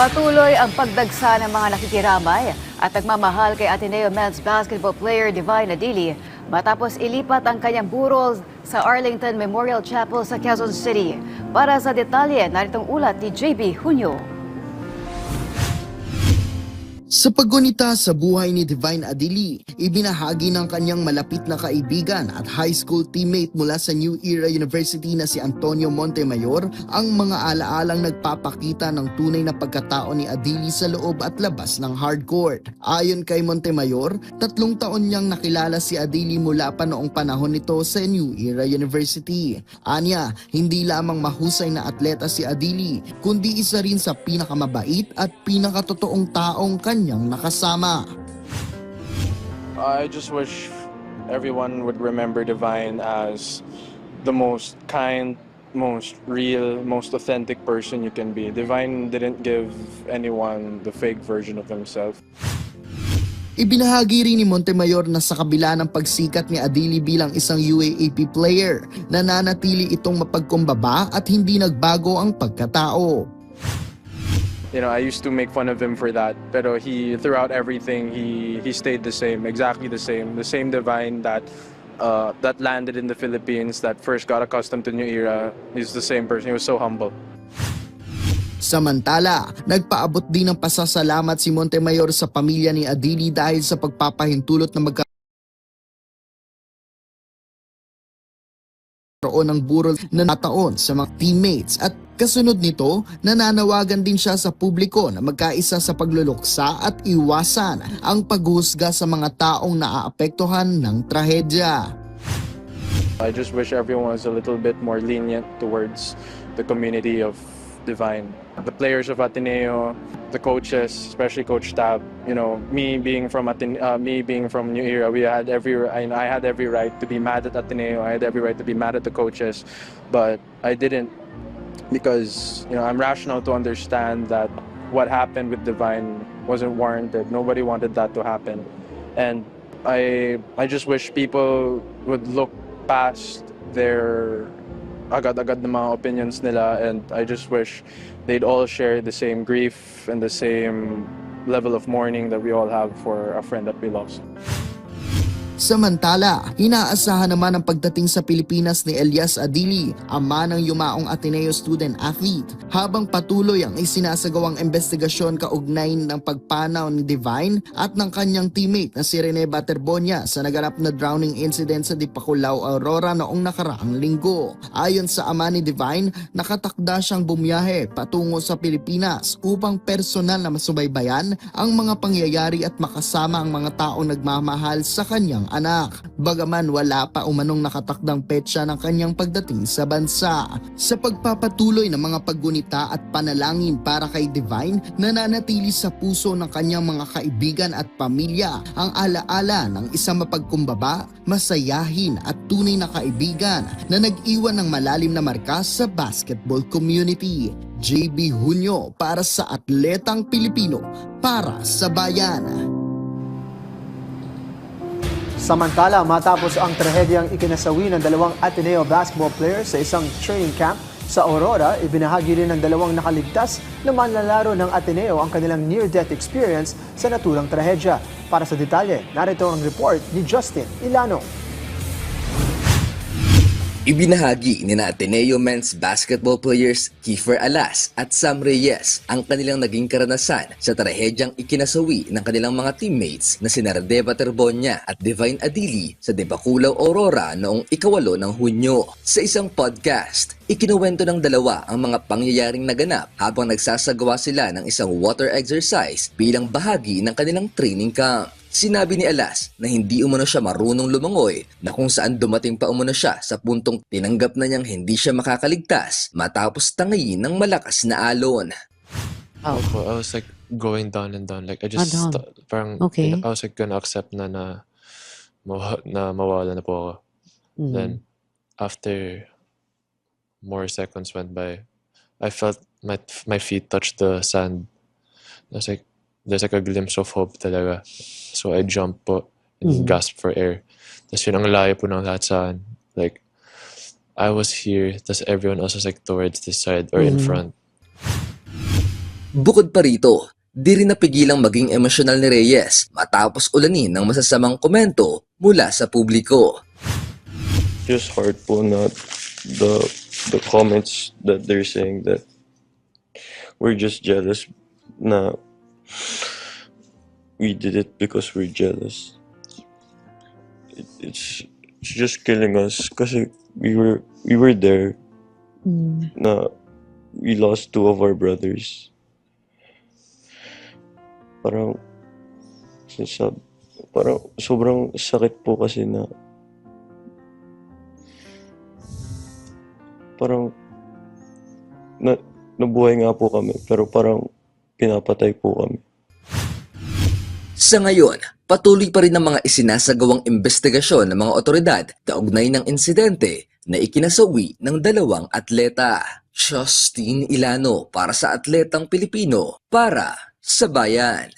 Patuloy ang pagdagsa ng mga nakikiramay at nagmamahal kay Ateneo men's basketball player Divine Adili matapos ilipat ang kanyang burol sa Arlington Memorial Chapel sa Quezon City. Para sa detalye, naritong ulat ni JB Junio. Sa paggunita sa buhay ni Divine Adili, ibinahagi ng kanyang malapit na kaibigan at high school teammate mula sa New Era University na si Antonio Montemayor ang mga alaalang nagpapakita ng tunay na pagkatao ni Adili sa loob at labas ng hardcourt. Ayon kay Montemayor, 3 taon niyang nakilala si Adili mula pa noong panahon nito sa New Era University. Anya, hindi lamang mahusay na atleta si Adili, kundi isa rin sa pinakamabait at pinakatotoong taong kanyang nakasama. I just wish everyone would remember Divine as the most kind, most real, most authentic person you can be. Divine didn't give anyone the fake version of himself. Ibinahagi rin ni Montemayor na sa kabila ng pagsikat ni Adili bilang isang UAAP player, nananatili itong mapagkumbaba at hindi nagbago ang pagkatao. You know, I used to make fun of him for that, pero throughout everything, he stayed the same, exactly the same Divine that landed in the Philippines, that first got accustomed to New Era. He's the same person. He was so humble. Samantala, nagpaabot din ng pasasalamat si Montemayor sa pamilya ni Adili dahil sa pagpapahintulot na magkaroon ng burol na nataon sa mga teammates at kasunod nito, nananawagan din siya sa publiko na magkaisa sa pagluluksa at iwasan ang paghusga sa mga taong naaapektuhan ng trahedya. I just wish everyone was a little bit more lenient towards the community of Divine. The players of Ateneo, the coaches, especially Coach Tab, you know, me being from New Era, I had every right to be mad at Ateneo. I had every right to be mad at the coaches, but I didn't, because, you know, I'm rational to understand that what happened with Divine wasn't warranted. Nobody wanted that to happen. And I just wish people would look past their agad-agad na mga opinions nila, and I just wish they'd all share the same grief and the same level of mourning that we all have for a friend that we lost. Samantala, inaasahan naman ang pagdating sa Pilipinas ni Elias Adili, ama ng yumaong Ateneo student athlete, habang patuloy ang isinasagawang investigasyon kaugnay ng pagpanaw ni Divine at ng kanyang teammate na si Rene Baterbonia sa naganap na drowning incident sa Dipakulaw, Aurora noong nakaraang linggo. Ayon sa ama ni Divine, nakatakda siyang bumiyahe patungo sa Pilipinas upang personal na masubaybayan ang mga pangyayari at makasama ang mga taong nagmamahal sa kanyang anak. Bagaman wala pa umanong nakatakdang petsa ng kanyang pagdating sa bansa. Sa pagpapatuloy ng mga paggunita at panalangin para kay Divine, nananatili sa puso ng kanyang mga kaibigan at pamilya ang alaala ng isang mapagkumbaba, masayahin at tunay na kaibigan na nag-iwan ng malalim na marka sa basketball community. JB Junio para sa Atletang Pilipino, para sa bayan. Samantala, matapos ang trahedyang ikinasawi ng 2 Ateneo basketball players sa isang training camp sa Aurora, ibinahagi rin ng 2 nakaligtas na manlalaro ng Ateneo ang kanilang near-death experience sa naturang trahedya. Para sa detalye, narito ang report ni Justin Ilano. Ibinahagi ni na Ateneo men's basketball players Kiefer Alas at Sam Reyes ang kanilang naging karanasan sa trahedyang ikinasawi ng kanilang mga teammates na sina Rene Baterbonia at Divine Adili sa Dipakulaw, Aurora noong 8 ng Hunyo. Sa isang podcast, ikinuwento ng 2 ang mga pangyayaring naganap habang nagsasagawa sila ng isang water exercise bilang bahagi ng kanilang training camp. Sinabi ni Alas na hindi umano siya marunong lumangoy, na kung saan dumating pa umano siya sa puntong tinanggap na niyang hindi siya makakaligtas matapos tangayin ng malakas na alon. I was like going down and down, like I just parang Okay. I was like gonna accept na mawala na po ako. Then after more seconds went by, I felt my feet touch the sand. I was like, there's like a glimpse of hope talaga. So I jumped po and gasped for air. Tapos yun ang layo po ng lahat sa akin. Like, I was here, tapos everyone else was like towards this side or in front. Bukod pa rito, di rin napigilang maging emosyonal ni Reyes matapos ulanin ng masasamang komento mula sa publiko. Just hard po na the comments that they're saying that we're just jealous na we did it because we're jealous. It's just killing us kasi we were there na we lost 2 of our brothers. Parang sobrang sakit po kasi na parang nabuhay nga po kami pero parang pinapatay po kami. Sa ngayon, patuloy pa rin ang mga isinasagawang investigasyon ng mga otoridad kaugnay ng insidente na ikinasawi ng 2 atleta. Justine Ilano para sa Atletang Pilipino, para sa Bayan.